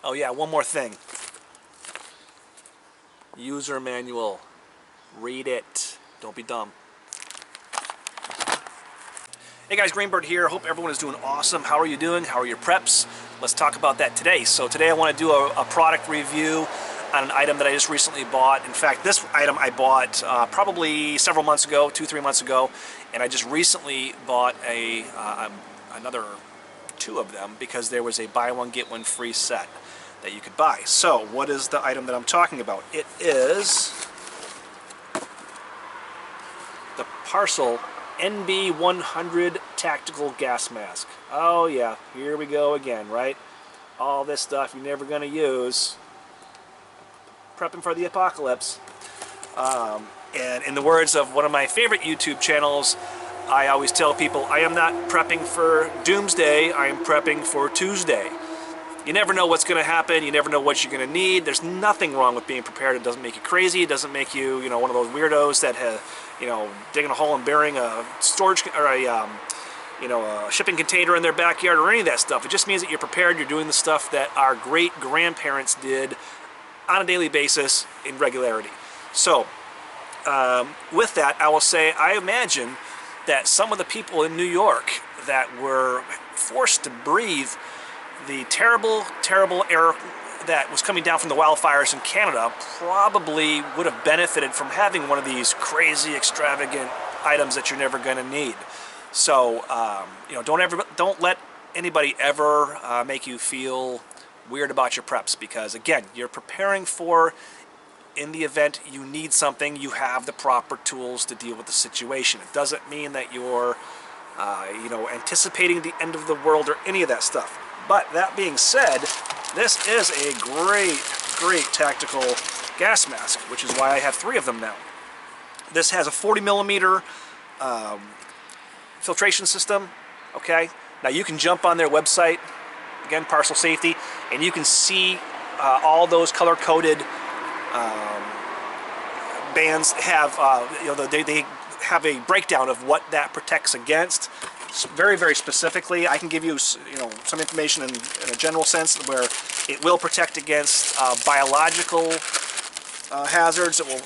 Oh yeah, one more thing. User manual. Read it. Don't be dumb. Hey guys, Greenbird here. Hope everyone is doing awesome. How are you doing? How are your preps? Let's talk about that today. So today I want to do a product review on an item that I just recently bought. In fact, this item I bought probably several months ago, 2-3 months ago, and I just recently bought another 2 of them because there was a buy one get one free set that you could buy. So what is the item that I'm talking about? It is the Parcil NB 100 tactical gas mask. Oh yeah, here we go again, right? All this stuff you're never going to use. Prepping for the apocalypse. And in the words of one of my favorite YouTube channels, I always tell people, I am not prepping for doomsday, I am prepping for Tuesday. You never know what's going to happen, you never know what you're going to need. There's nothing wrong with being prepared. It doesn't make you crazy, it doesn't make you, one of those weirdos that have, digging a hole and burying a storage or a shipping container in their backyard or any of that stuff. It just means that you're prepared, you're doing the stuff that our great grandparents did on a daily basis in regularity. So, with that, I will say, I imagine that some of the people in New York that were forced to breathe the terrible, terrible air that was coming down from the wildfires in Canada probably would have benefited from having one of these crazy, extravagant items that you're never going to need. So, don't let anybody ever make you feel weird about your preps, because again, you're preparing for, in the event you need something, you have the proper tools to deal with the situation. It doesn't mean that you're anticipating the end of the world or any of that stuff. But that being said, this is a great tactical gas mask, which is why I have 3 of them now. This has a 40 millimeter filtration system. Okay, now you can jump on their website, again, Parcel Safety, and you can see all those color-coded bands have, they have a breakdown of what that protects against. Very, very specifically. I can give you, some information in a general sense where it will protect against biological hazards. It will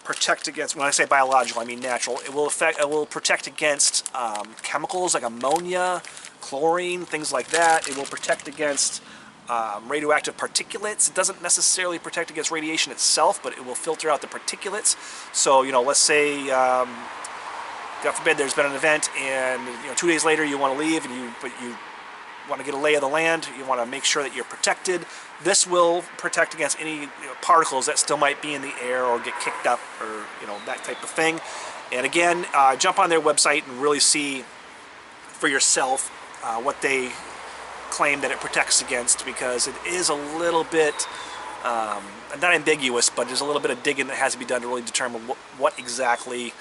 protect against, when I say biological, I mean natural. It will protect against chemicals like ammonia, chlorine, things like that. It will protect against radioactive particulates. It doesn't necessarily protect against radiation itself, but it will filter out the particulates. So, let's say, God forbid, there's been an event, and 2 days later you want to leave, and you want to get a lay of the land. You want to make sure that you're protected. This will protect against any particles that still might be in the air or get kicked up, or that type of thing. And again, jump on their website and really see for yourself what they claim that it protects against, because it is a little bit not ambiguous, but there's a little bit of digging that has to be done to really determine what exactly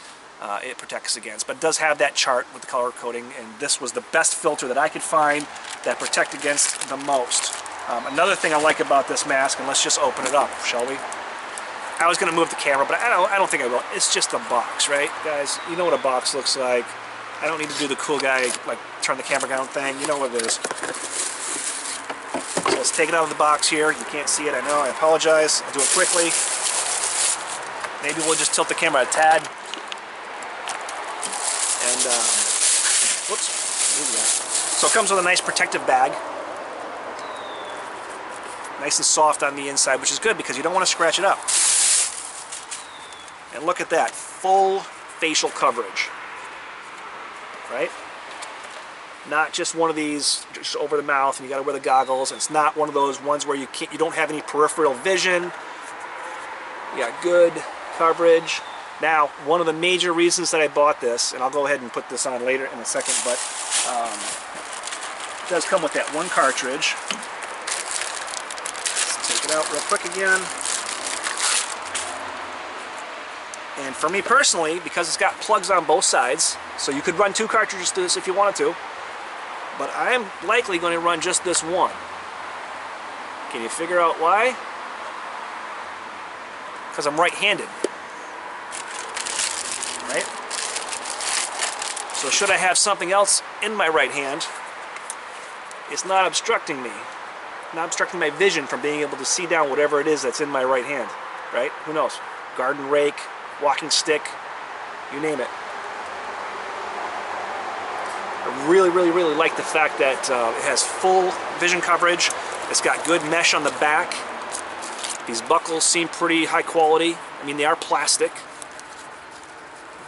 it protects against. But it does have that chart with the color coding, and this was the best filter that I could find that protect against the most. Another thing I like about this mask, and let's just open it up, shall we? I was going to move the camera, but I don't think I will. It's just a box, right, guys? You know what a box looks like. I don't need to do the cool guy, like turn the camera down thing. You know what it is. So let's take it out of the box here. You can't see it, I know. I apologize. I'll do it quickly. Maybe we'll just tilt the camera a tad. And, whoops, so it comes with a nice protective bag. Nice and soft on the inside, which is good because you don't want to scratch it up. And look at that, full facial coverage, right? Not just one of these just over the mouth and you gotta wear the goggles. It's not one of those ones where you don't have any peripheral vision. You got good coverage. Now, one of the major reasons that I bought this, and I'll go ahead and put this on later in a second, but it does come with that one cartridge. Let's take it out real quick again. And for me personally, because it's got plugs on both sides, so you could run 2 cartridges to this if you wanted to, but I am likely going to run just this one. Can you figure out why? Because I'm right-handed. Right? So should I have something else in my right hand, it's not obstructing me. not obstructing my vision from being able to see down whatever it is that's in my right hand, right? Who knows? Garden rake, walking stick, you name it. I really, really, really like the fact that it has full vision coverage. It's got good mesh on the back. These buckles seem pretty high quality. I mean, they are plastic,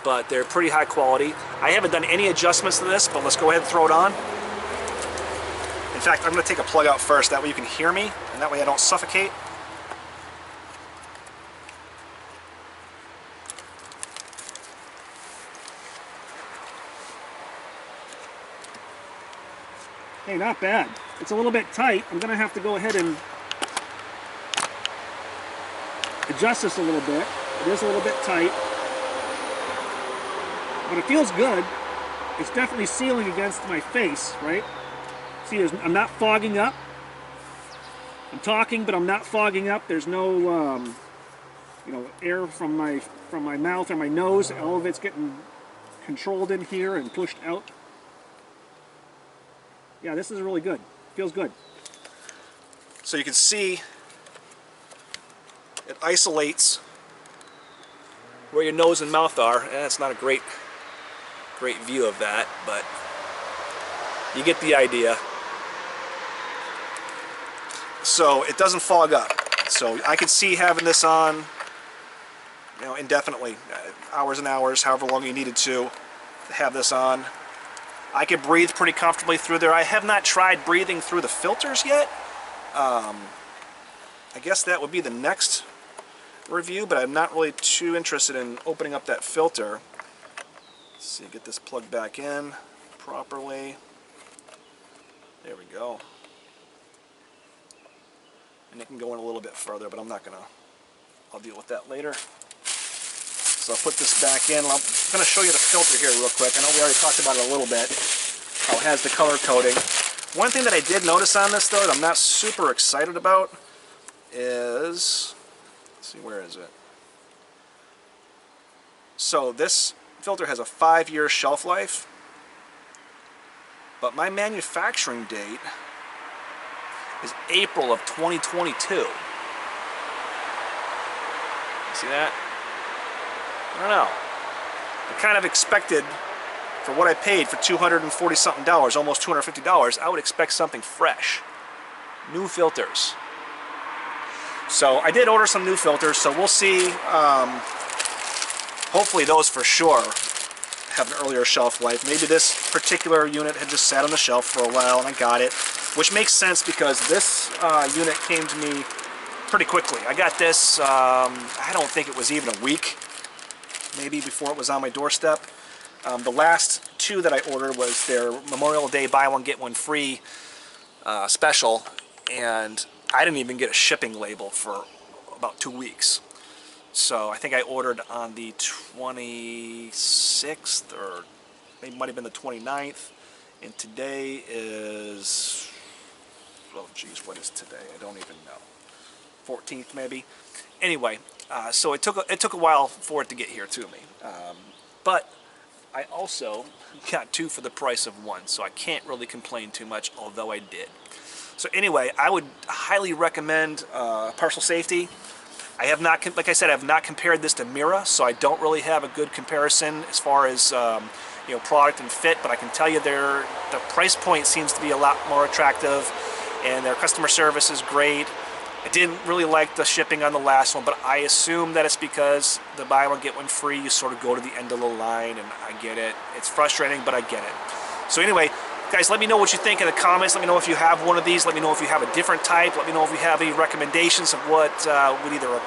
but they're pretty high quality. I haven't done any adjustments to this, but let's go ahead and throw it on. In fact, I'm going to take a plug out first. That way you can hear me, and that way I don't suffocate. Hey, not bad. It's a little bit tight. I'm going to have to go ahead and adjust this a little bit. It is a little bit tight, but it feels good. It's definitely sealing against my face, right? See, I'm not fogging up. I'm talking, but I'm not fogging up. There's no, you know, air from my mouth or my nose. All of it's getting controlled in here and pushed out. Yeah, this is really good. Feels good. So you can see it isolates where your nose and mouth are. And it's not a great view of that, but you get the idea. So it doesn't fog up. So I could see having this on, you know, indefinitely, hours and hours, however long you needed to have this on. I could breathe pretty comfortably through there. I have not tried breathing through the filters yet. I guess that would be the next review, but I'm not really too interested in opening up that filter. Let's see, get this plugged back in properly. There we go. And it can go in a little bit further, but I'm not gonna, I'll deal with that later. So I'll put this back in. I'm going to show you the filter here real quick. I know we already talked about it a little bit, how it has the color coding. One thing that I did notice on this, though, that I'm not super excited about is, let's see, where is it? So this filter has a 5-year shelf life, but my manufacturing date is April of 2022. See that? I don't know. I kind of expected, for what I paid for $240-something, almost $250, I would expect something fresh. New filters. So I did order some new filters, so we'll see. Hopefully those for sure have an earlier shelf life. Maybe this particular unit had just sat on the shelf for a while and I got it, which makes sense because this unit came to me pretty quickly. I got this, I don't think it was even a week, maybe, before it was on my doorstep. The last two that I ordered was their Memorial Day buy one get one free special, and I didn't even get a shipping label for about 2 weeks. So I think I ordered on the 26th, or maybe might have been the 29th, and today is, oh geez, what is today? I don't even know. 14th maybe. Anyway, so it took a while for it to get here to me, but I also got two for the price of one, so I can't really complain too much, although I did. So anyway, I would highly recommend Parcil Safety. I have not, like I said, I have not compared this to Mira, so I don't really have a good comparison as far as you know, product and fit, but I can tell you the price point seems to be a lot more attractive, and their customer service is great. I didn't really like the shipping on the last one, but I assume that it's because the buy one get one free, you sort of go to the end of the line, and I get it. It's frustrating, but I get it. So anyway, guys, let me know what you think in the comments. Let me know if you have one of these. Let me know if you have a different type. Let me know if you have any recommendations of what would either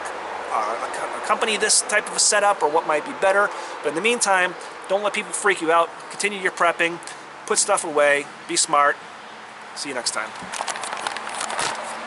accompany this type of a setup or what might be better. But in the meantime, don't let people freak you out. Continue your prepping. Put stuff away. Be smart. See you next time.